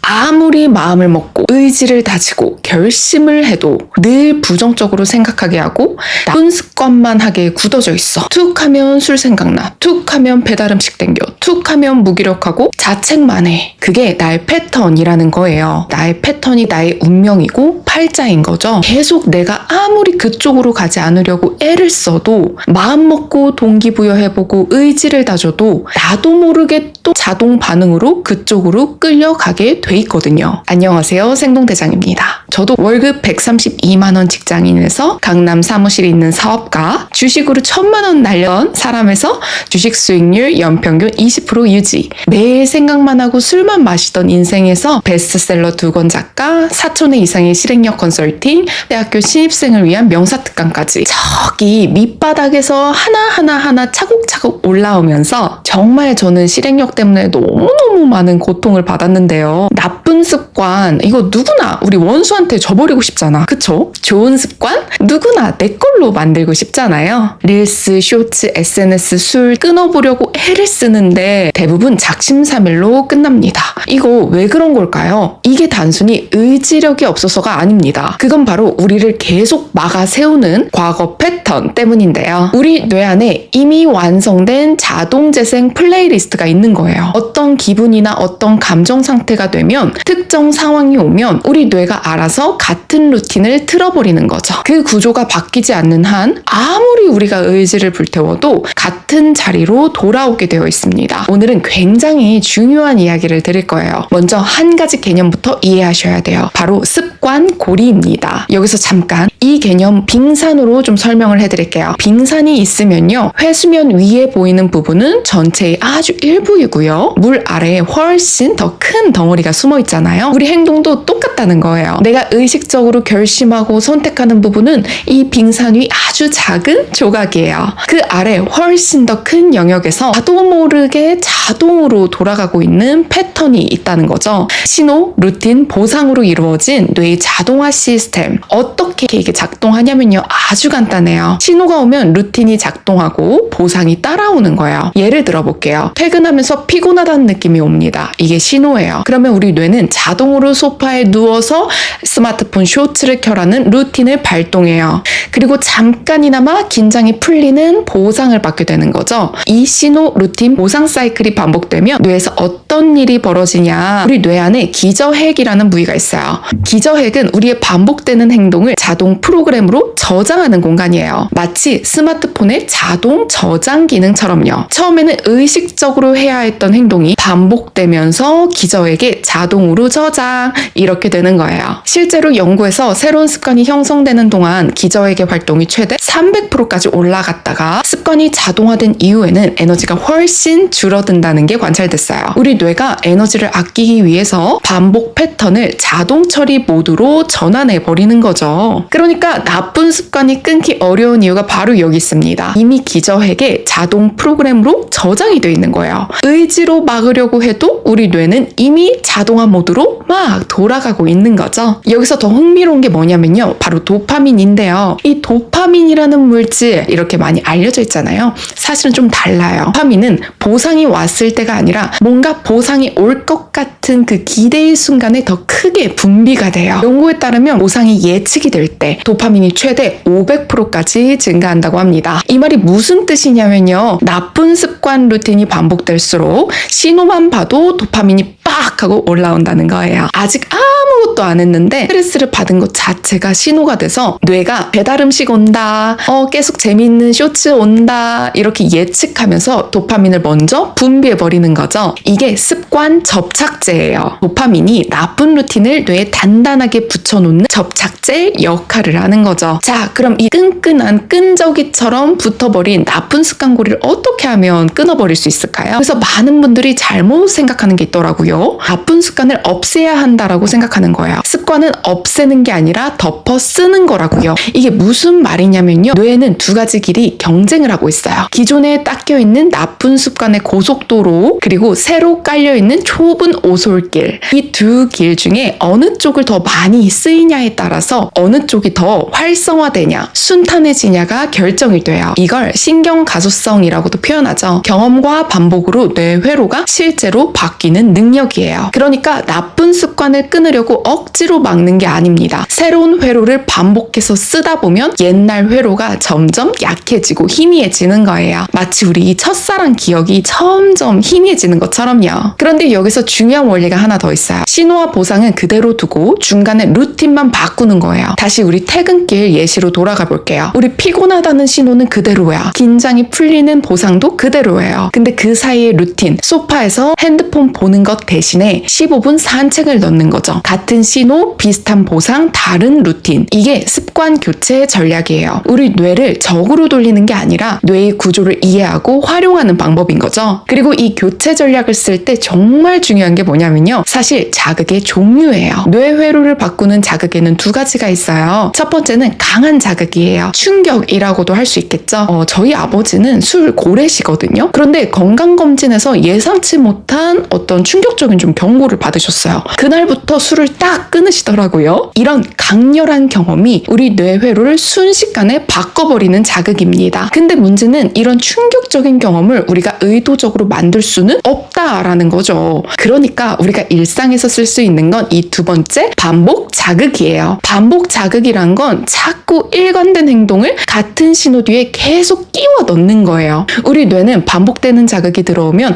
아무리 마음을 먹고 의지를 다지고 결심을 해도 늘 부정적으로 생각하게 하고 나쁜 습관만 하게 굳어져 있어. 툭 하면 술 생각나, 툭 하면 배달 음식 땡겨, 툭 하면 무기력하고 자책만 해. 그게 나의 패턴이라는 거예요. 나의 패턴이 나의 운명이고 팔자인 거죠. 계속 내가 아무리 그쪽으로 가지 않으려고 애를 써도 마음 먹고 동기부여해보고 의지를 다져도 나도 모르게 또 자동 반응으로 그쪽으로 끌려가게 돼 있거든요. 안녕하세요, 생동대장입니다. 저도 월급 132만 원 직장인에서 강남 사무실에 있는 사업가, 주식으로 1,000만 원 날려온 사람에서 주식 수익률 연평균 20% 유지, 매일 생각만 하고 술만 마시던 인생에서 베스트셀러 2권 작가, 4천 회 이상의 실행력 컨설팅, 대학교 신입생을 위한 명사특강까지 저기 밑바닥에서 하나 차곡차곡 올라오면서 정말 저는 실행력 때문에 너무너무 많은 고통을 받았는데요. 나쁜 습관, 이거 누구나 우리 원수한테 줘버리고 싶잖아. 그쵸? 좋은 습관? 누구나 내 걸로 만들고 싶잖아요. 릴스, 쇼츠, SNS, 술 끊어보려고 애를 쓰는데 대부분 작심삼일로 끝납니다. 이거 왜 그런 걸까요? 이게 단순히 의지력이 없어서가 아닙니다. 그건 바로 우리를 계속 막아 세우는 과거 패턴 때문인데요. 우리 뇌 안에 이미 완성된 자동 재생 플레이리스트가 있는 거예요. 어떤 기분이나 어떤 감정 상태가 되면 특정 상황이 오면 우리 뇌가 알아서 같은 루틴을 틀어버리는 거죠. 그 구조가 바뀌지 않는 한 아무리 우리가 의지를 불태워도 같은 자리로 돌아오게 되어 있습니다. 오늘은 굉장히 중요한 이야기를 드릴 거예요. 먼저 한 가지 개념부터 이해하셔야 돼요. 바로 습관고리입니다. 여기서 잠깐 이 개념 빙산으로 좀 설명을 해드릴게요. 빙산이 있으면요, 회수면 위에 보이는 부분은 전체의 아주 일부이고요, 물 아래에 훨씬 더 큰 덩어리가 숨어 있잖아요. 우리 행동도 똑같다는 거예요. 내가 의식적으로 결심하고 선택하는 부분은 이 빙산 위 아주 작은 조각이에요. 그 아래 훨씬 더 큰 영역에서 나도 모르게 자동으로 돌아가고 있는 패턴이 있다는 거죠. 신호, 루틴, 보상으로 이루어진 뇌의 자동화 시스템. 어떻게 이게 작동하냐면요, 아주 간단해요. 신호가 오면 루틴이 작동하고 보상이 따라오는 거예요. 예를 들어볼게요. 퇴근하면서 피곤하다는 느낌이 옵니다. 이게 신호예요. 그러면 우리 뇌는 자동으로 소파에 누워서 스마트폰 쇼츠를 켜라는 루틴을 발동해요. 그리고 잠깐이나마 긴장이 풀리는 보상을 받게 되는 거죠. 이 신호, 루틴, 보상 사이클이 반복되면 뇌에서 어떤 일이 벌어지냐, 우리 뇌 안에 기저핵이라는 부위가 있어요. 기저핵은 우리의 반복되는 행동을 자동 프로그램으로 저장하는 공간이에요. 마치 스마트폰의 자동 저장 기능처럼요. 처음에는 의식적으로 해야 했던 행동이 반복되면서 기저핵에 자동으로 저장, 이렇게 되는 거예요. 실제로 연구에서 새로운 습관이 형성되는 동안 기저핵의 활동이 최대 300%까지 올라갔다가 습관이 자동화된 이후에는 에너지가 훨씬 줄어든다는 게 관찰됐어요. 우리 뇌가 에너지를 아끼기 위해서 반복 패턴을 자동 처리 모드로 전환해 버리는 거죠. 그러니까 나쁜 습관이 끊기 어려운 이유가 바로 여기 있습니다. 이미 기저핵에 자동 프로그램으로 저장이 되어 있는 거예요. 의지로 막으려고 해도 우리 뇌는 이미 자동화 모드로 막 돌아가고 있는 거죠. 여기서 더 흥미로운 게 뭐냐면요, 바로 도파민인데요. 이 도파민이라는 물질, 이렇게 많이 알려져 있잖아요. 사실은 좀 달라요. 도파민은 보상이 왔을 때가 아니라 뭔가 보상이 올 것 같은 그 기대의 순간에 더 크게 분비가 돼요. 연구에 따르면 보상이 예측이 될 때 도파민이 최대 500%까지 증가한다고 합니다. 이 말이 무슨 뜻이냐면요, 나쁜 습관 루틴이 반복될수록 신호만 봐도 도파민이 빡 하고 올라온다는 거예요. 아직 아무것도 안 했는데 스트레스를 받은 것 자체가 신호가 돼서 뇌가 배달 음식 온다, 계속 재미있는 쇼츠 온다, 이렇게 예측하면서 도파민을 먼저 분비해버리는 거죠. 이게 습관 접착제예요. 도파민이 나쁜 루틴을 뇌에 단단하게 붙여놓는 접착제 역할을 하는 거죠. 자, 그럼 이 끈끈한 끈적이처럼 붙어버린 나쁜 습관고리를 어떻게 하면 끊어버릴 수 있을까요? 그래서 많은 분들이 잘못 생각하는 게 있더라고요. 나쁜 습관을 없애야 한다라고 생각하는 생각하는 거예요. 습관은 없애는 게 아니라 덮어 쓰는 거라고요. 이게 무슨 말이냐면요. 뇌는 두 가지 길이 경쟁을 하고 있어요. 기존에 닦여 있는 나쁜 습관의 고속도로, 그리고 새로 깔려 있는 좁은 오솔길. 이 두 길 중에 어느 쪽을 더 많이 쓰이냐에 따라서 어느 쪽이 더 활성화되냐, 순탄해지냐가 결정이 돼요. 이걸 신경가소성이라고도 표현하죠. 경험과 반복으로 뇌 회로가 실제로 바뀌는 능력이에요. 그러니까 나쁜 습관을 끊으려고 억지로 막는 게 아닙니다. 새로운 회로를 반복해서 쓰다 보면 옛날 회로가 점점 약해지고 희미해지는 거예요. 마치 우리 이 첫사랑 기억이 점점 희미해지는 것처럼요. 그런데 여기서 중요한 원리가 하나 더 있어요. 신호와 보상은 그대로 두고 중간에 루틴만 바꾸는 거예요. 다시 우리 퇴근길 예시로 돌아가 볼게요. 우리 피곤하다는 신호는 그대로야. 긴장이 풀리는 보상도 그대로예요. 근데 그 사이의 루틴, 소파에서 핸드폰 보는 것 대신에 15분 산책을 넣는 거죠. 같은 신호, 비슷한 보상, 다른 루틴. 이게 습관 교체 전략이에요. 우리 뇌를 적으로 돌리는 게 아니라 뇌의 구조를 이해하고 활용하는 방법인 거죠. 그리고 이 교체 전략을 쓸 때 정말 중요한 게 뭐냐면요. 사실 자극의 종류예요. 뇌 회로를 바꾸는 자극에는 두 가지가 있어요. 첫 번째는 강한 자극이에요. 충격이라고도 할 수 있겠죠. 저희 아버지는 술 고래시거든요. 그런데 건강검진에서 예상치 못한 어떤 충격적인 좀 경고를 받으셨어요. 그날부터 술을 딱 끊으시더라고요. 이런 강렬한 경험이 우리 뇌 회로를 순식간에 바꿔버리는 자극입니다. 근데 문제는 이런 충격적인 경험을 우리가 의도적으로 만들 수는 없다라는 거죠. 그러니까 우리가 일상에서 쓸 수 있는 건 이 두 번째 반복 자극이에요. 반복 자극이란 건 자꾸 일관된 행동을 같은 신호 뒤에 계속 끼워 넣는 거예요. 우리 뇌는 반복되는 자극이 들어오면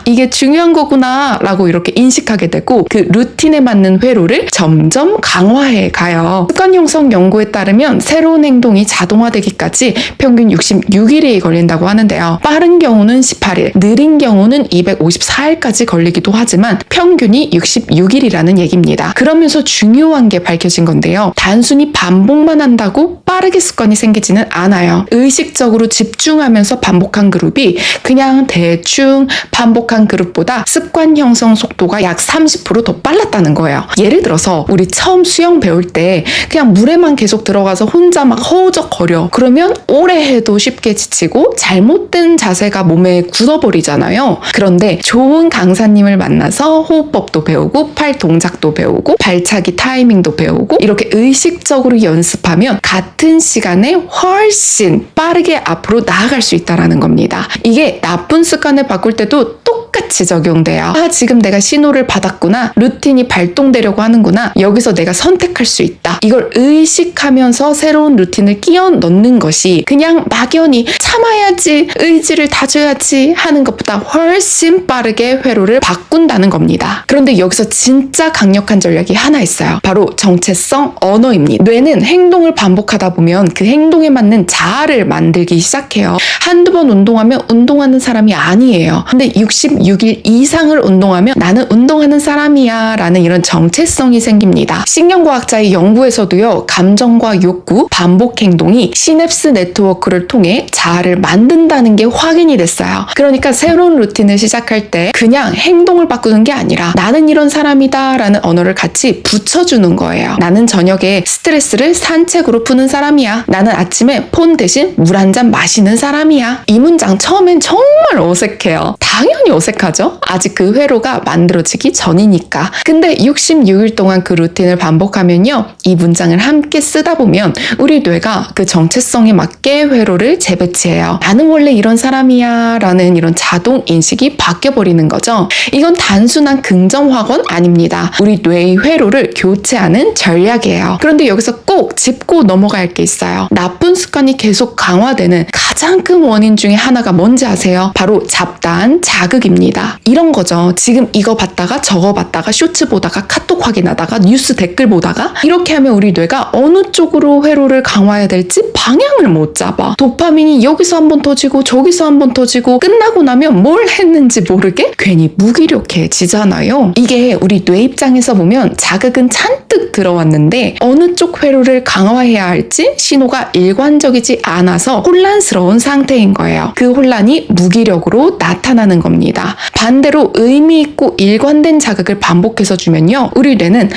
이게 중요한 거구나 라고 이렇게 인식하게 되고 그 루틴에 맞는 회로를 점점 강화해 가요. 습관 형성 연구에 따르면 새로운 행동이 자동화되기까지 평균 66일이 걸린다고 하는데요. 빠른 경우는 18일, 느린 경우는 254일까지 걸리기도 하지만 평균이 66일이라는 얘기입니다. 그러면서 중요한 게 밝혀진 건데요. 단순히 반복만 한다고 빠르게 습관이 생기지는 않아요. 의식적으로 집중하면서 반복한 그룹이 그냥 대충 반복한 그룹보다 습관 형성 속도가 약 30% 더 빨랐다는 거예요. 예를 들어서 우리 처음 수영 배울 때 그냥 물에만 계속 들어가서 혼자 막 허우적거려. 그러면 오래 해도 쉽게 지치고 잘못된 자세가 몸에 굳어버리잖아요. 그런데 좋은 강사님을 만나서 호흡법도 배우고 팔 동작도 배우고 발차기 타이밍도 배우고 이렇게 의식적으로 연습하면 같은 시간에 훨씬 빠르게 앞으로 나아갈 수 있다는 겁니다. 이게 나쁜 습관을 바꿀 때도 똑같이 적용돼요. 지금 내가 신호를 받았구나. 루틴이 발동되려고 하는구나. 여기서 내가 선택할 수 있다. 이걸 의식하면서 새로운 루틴을 끼워 넣는 것이 그냥 막연히 참아야지, 의지를 다져야지 하는 것보다 훨씬 빠르게 회로를 바꾼다는 겁니다. 그런데 여기서 진짜 강력한 전략이 하나 있어요. 바로 정체성 언어입니다. 뇌는 행동을 반복하다 보면 그 행동에 맞는 자아를 만들기 시작해요. 한두 번 운동하면 운동하는 사람이 아니에요. 근데 66일 이상을 운동하면 나는 운동하는 사람이야 라는 이런 정체성이 생깁니다. 신경과학자의 연구에서도요. 감정과 욕구, 반복 행동이 시냅스 네트워크를 통해 자아를 만든다는 게 확인이 됐어요. 그러니까 새로운 루틴을 시작할 때 그냥 행동을 바꾸는 게 아니라 나는 이런 사람이다 라는 언어를 같이 붙여주는 거예요. 나는 저녁에 스트레스를 산책으로 푸는 사람이야. 나는 아침에 폰 대신 물 한 잔 마시는 사람이야. 이 문장 처음엔 정말 어색해요. 당연히 어색하죠? 아직 그 회로가 만들어지기 전이니까. 근데 66일 동안 그 루틴을 반복하면요. 이 문장을 함께 쓰다 보면 우리 뇌가 그 정체성에 맞게 회로를 재배치해요. 나는 원래 이런 사람이야 라는 이런 자동 인식이 바뀌어버리는 거죠. 이건 단순한 긍정 확언 아닙니다. 우리 뇌의 회로를 교체하는 전략이에요. 그런데 여기서 꼭 짚고 넘어갈 게 있어요. 나쁜 습관이 계속 강화되는 가장 큰 원인 중에 하나가 뭔지 아세요? 바로 잡다한 자극입니다. 이런 거죠. 지금 이거 봤다가 저거 봤다가 쇼츠 보다가 카톡 확인하다가 뉴스 댓글 보다가 이렇게 하면 우리 뇌가 어느 쪽으로 회로를 강화해야 될지 방향을 못 잡아. 도파민이 여기서 한번 터지고 저기서 한번 터지고 끝나고 나면 뭘 했는지 모르게 괜히 무기력해지잖아요. 이게 우리 뇌 입장에서 보면 자극은 잔뜩 들어왔는데 어느 쪽 회로를 강화해야 할지 신호가 일관적이지 않아서 혼란스러운 상태인 거예요. 그 혼란이 무기력으로 나타나는 겁니다. 겁니다. 반대로 의미 있고 일관된 자극을 반복해서 주면요, 우리 뇌는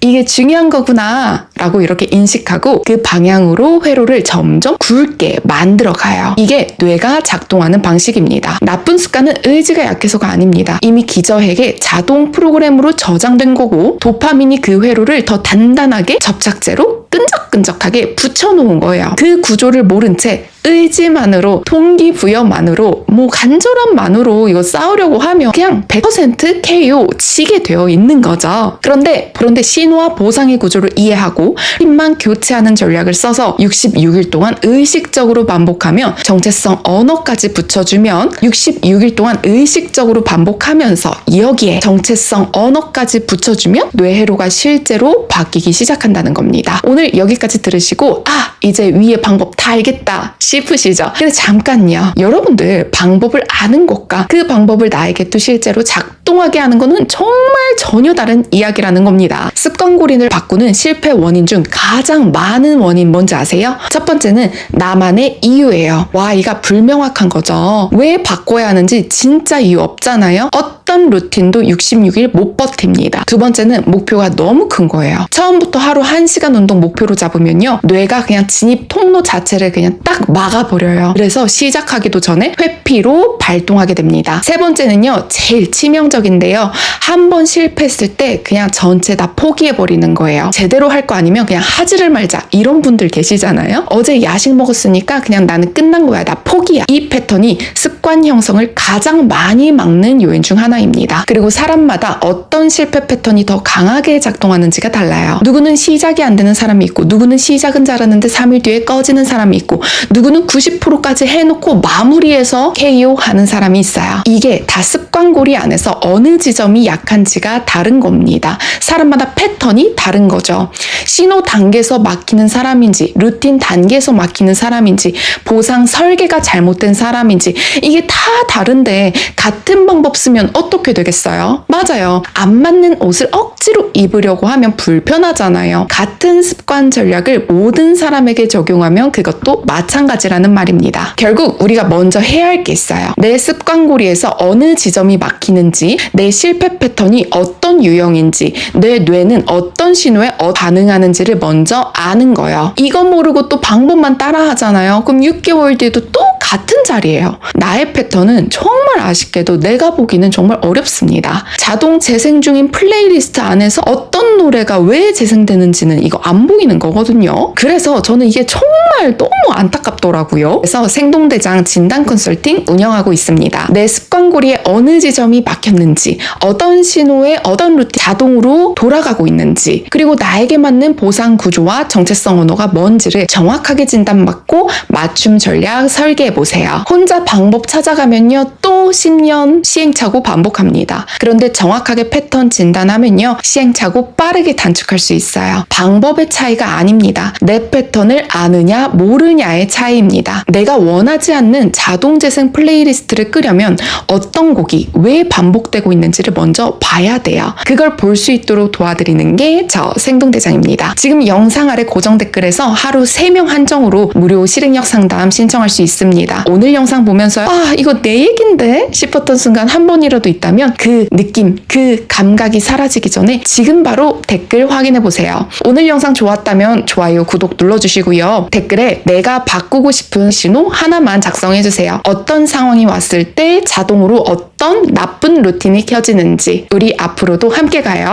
이게 중요한 거구나 라고 이렇게 인식하고 그 방향으로 회로를 점점 굵게 만들어 가요. 이게 뇌가 작동하는 방식입니다. 나쁜 습관은 의지가 약해서가 아닙니다. 이미 기저핵에 자동 프로그램으로 저장된 거고, 도파민이 그 회로를 더 단단하게 접착제로 끈적끈적하게 붙여놓은 거예요. 그 구조를 모른 채 의지만으로, 동기부여만으로, 간절함만으로 이거 싸우려고 하면 그냥 100% KO 치게 되어 있는 거죠. 그런데 신호와 보상의 구조를 이해하고 힘만 교체하는 전략을 써서 66일 동안 의식적으로 반복하면, 정체성 언어까지 붙여주면 66일 동안 의식적으로 반복하면서 여기에 정체성 언어까지 붙여주면 뇌회로가 실제로 바뀌기 시작한다는 겁니다. 오늘 여기까지 들으시고 이제 위에 방법 다 알겠다 싶으시죠? 근데 잠깐요. 여러분들 방법을 아는 것과 그 방법을 나에게 또 실제로 작동하게 하는 거는 정말 전혀 다른 이야기라는 겁니다. 습관고린을 바꾸는 실패 원인 중 가장 많은 원인 뭔지 아세요? 첫 번째는 나만의 이유예요. 이가 불명확한 거죠. 왜 바꿔야 하는지 진짜 이유 없잖아요. 어떤 루틴도 66일 못 버팁니다. 두 번째는 목표가 너무 큰 거예요. 처음부터 하루 1시간 운동 목표로 잡으면요, 뇌가 그냥 진입 통로 자체를 그냥 딱 막아버려요. 그래서 시작하기도 전에 회피로 발동하게 됩니다. 세 번째는요, 제일 치명적인데요. 한 번 실패했을 때 그냥 전체 다 포기해버리는 거예요. 제대로 할 거 아니면 그냥 하지를 말자, 이런 분들 계시잖아요. 어제 야식 먹었으니까 그냥 나는 끝난 거야, 나 포기야. 이 패턴이 습관 형성을 가장 많이 막는 요인 중 하나입니다. 그리고 사람마다 어떤 실패 패턴이 더 강하게 작동하는지가 달라요. 누구는 시작이 안 되는 사람이 있고, 누구는 시작은 잘하는데 3일 뒤에 꺼지는 사람이 있고, 누구는 90%까지 해놓고 마무리해서 KO 하는 사람이 있어요. 이게 다 습관고리 안에서 어느 지점이 약한지가 다른 겁니다. 사람마다 패턴이 다른 거죠. 신호 단계에서 막히는 사람인지, 루틴 단계에서 막히는 사람인지, 보상 설계가 잘못된 사람인지, 이게 다 다른데 같은 방법 쓰면 어떻게 되겠어요? 맞아요. 안 맞는 옷을 억지로 입으려고 하면 불편하잖아요. 같은 습관 전략을 모든 사람에게 적용하면 그것도 마찬가지라는 말입니다. 결국 우리가 먼저 해야 할 게 있어요. 내 습관고리에서 어느 지점이 막히는지, 내 실패 패턴이 어떤 유형인지, 내 뇌는 어떤 신호에 반응하는지를 먼저 아는 거예요. 이거 모르고 또 방법만 따라 하잖아요. 그럼 6개월 뒤에도 또 같은 자리예요. 나의 패턴은 정말 아쉽게도 내가 보기는 정말 어렵습니다. 자동 재생 중인 플레이리스트 안에서 어떤 노래가 왜 재생되는지는 이거 안 보이는 거거든요. 그래서 저는 이게 정말 너무 안타깝더라고요. 그래서 생동대장 진단 컨설팅 운영하고 있습니다. 내 습관고리에 어느 지점이 막혔는지, 어떤 신호에 어떤 루틴 자동으로 돌아가고 있는지, 그리고 나에게 맞는 보상 구조와 정체성 언어가 뭔지를 정확하게 진단받고 맞춤 전략 설계해보세요. 혼자 방법 찾아가면요, 또 10년 시행착오 반복합니다. 그런데 정확하게 패턴 진단하면요, 시행착오 빠르게 단축할 수 있어요. 방법의 차이가 아닙니다. 내 패턴을 아느냐 모르냐의 차이입니다. 내가 원하지 않는 자동 재생 플레이리스트를 끄려면 어떤 곡이 왜 반복되고 있는지를 먼저 봐야 돼요. 그걸 볼 수 있도록 도와드리는 게 저 생동대장입니다. 지금 영상 아래 고정 댓글에서 하루 3명 한정으로 무료 실행력 상담 신청할 수 있습니다. 오늘 영상 보면서 이거 내 얘긴데 싶었던 순간 한 번이라도 있다면 그 느낌, 그 감각이 사라지기 전에 지금 바로 댓글 확인해 보세요. 오늘 영상 좋았다면 좋아요, 구독 눌러주시고요. 댓글에 내가 바꾸고 싶은 신호 하나만 작성해 주세요. 어떤 상황이 왔을 때 자동으로 어떤 나쁜 루틴이 켜지는지 우리 앞으로도 함께 가요.